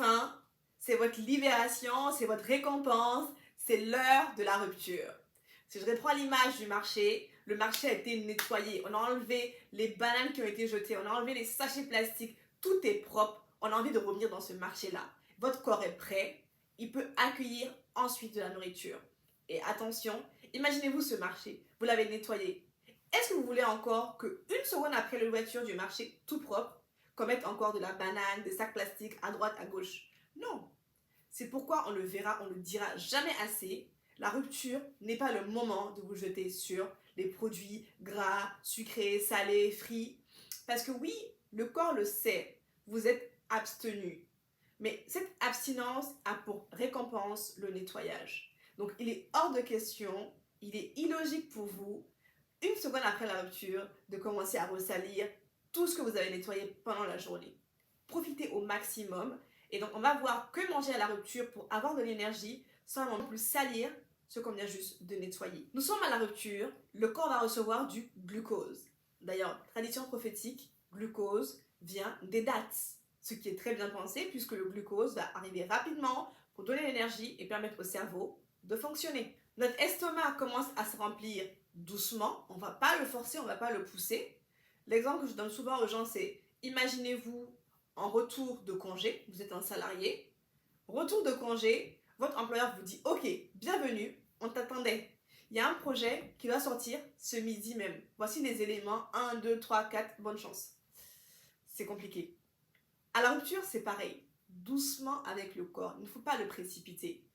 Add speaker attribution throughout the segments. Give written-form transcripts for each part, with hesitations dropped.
Speaker 1: enfin, c'est votre libération, c'est votre récompense, c'est l'heure de la rupture. Si je reprends l'image du marché, le marché a été nettoyé, on a enlevé les bananes qui ont été jetées, on a enlevé les sachets plastiques, tout est propre, on a envie de revenir dans ce marché-là. Votre corps est prêt, il peut accueillir ensuite de la nourriture. Et attention, imaginez-vous ce marché, vous l'avez nettoyé. Est-ce que vous voulez encore qu'une seconde après l'ouverture du marché, tout propre, qu'on mette encore de la banane, des sacs plastiques à droite, à gauche? Non. C'est pourquoi on le verra, on le dira jamais assez. La rupture n'est pas le moment de vous jeter sur les produits gras, sucrés, salés, frits. Parce que oui, le corps le sait, vous êtes abstenu. Mais cette abstinence a pour récompense le nettoyage. Donc il est hors de question, il est illogique pour vous, une seconde après la rupture, de commencer à ressalir tout ce que vous avez nettoyé pendant la journée. Profitez au maximum. Et donc, on va voir que manger à la rupture pour avoir de l'énergie sans non plus salir ce qu'on vient juste de nettoyer. Nous sommes à la rupture, le corps va recevoir du glucose. D'ailleurs, tradition prophétique, glucose vient des dattes, ce qui est très bien pensé puisque le glucose va arriver rapidement pour donner l'énergie et permettre au cerveau de fonctionner. Notre estomac commence à se remplir doucement, on ne va pas le forcer, on ne va pas le pousser. L'exemple que je donne souvent aux gens, c'est imaginez-vous en retour de congé, vous êtes un salarié, retour de congé, votre employeur vous dit « Ok, bienvenue, on t'attendait. Il y a un projet qui va sortir ce midi même. Voici les éléments, 1, 2, 3, 4, bonne chance. » C'est compliqué. À la rupture, c'est pareil. Doucement avec le corps, il ne faut pas le précipiter.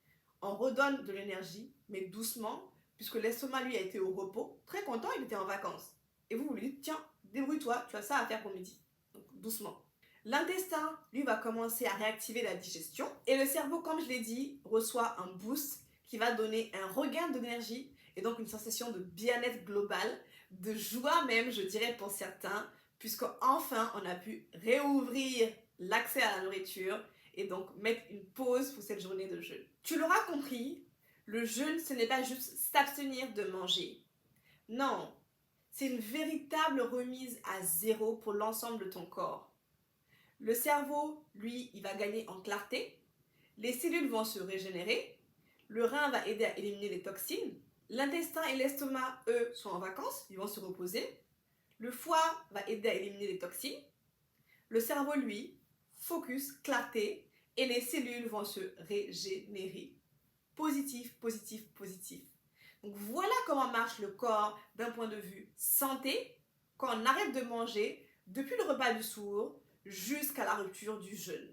Speaker 1: On redonne de l'énergie, mais doucement, puisque l'estomac, lui, a été au repos. Très content, il était en vacances. Et vous lui dites « Tiens, débrouille-toi, tu as ça à faire pour midi. » Donc, doucement. L'intestin, lui, va commencer à réactiver la digestion. Et le cerveau, comme je l'ai dit, reçoit un boost qui va donner un regain d'énergie et donc une sensation de bien-être global, de joie même, je dirais, pour certains, puisque enfin on a pu réouvrir l'accès à la nourriture et donc mettre une pause pour cette journée de jeûne. Tu l'auras compris, le jeûne, ce n'est pas juste s'abstenir de manger. Non, c'est une véritable remise à zéro pour l'ensemble de ton corps. Le cerveau, lui, il va gagner en clarté, les cellules vont se régénérer, le rein va aider à éliminer les toxines, l'intestin et l'estomac, eux, sont en vacances, ils vont se reposer, le foie va aider à éliminer les toxines, le cerveau, lui, focus, clarté, et les cellules vont se régénérer. Positif, positif, positif. Donc voilà comment marche le corps d'un point de vue santé quand on arrête de manger depuis le repas du sourd jusqu'à la rupture du jeûne.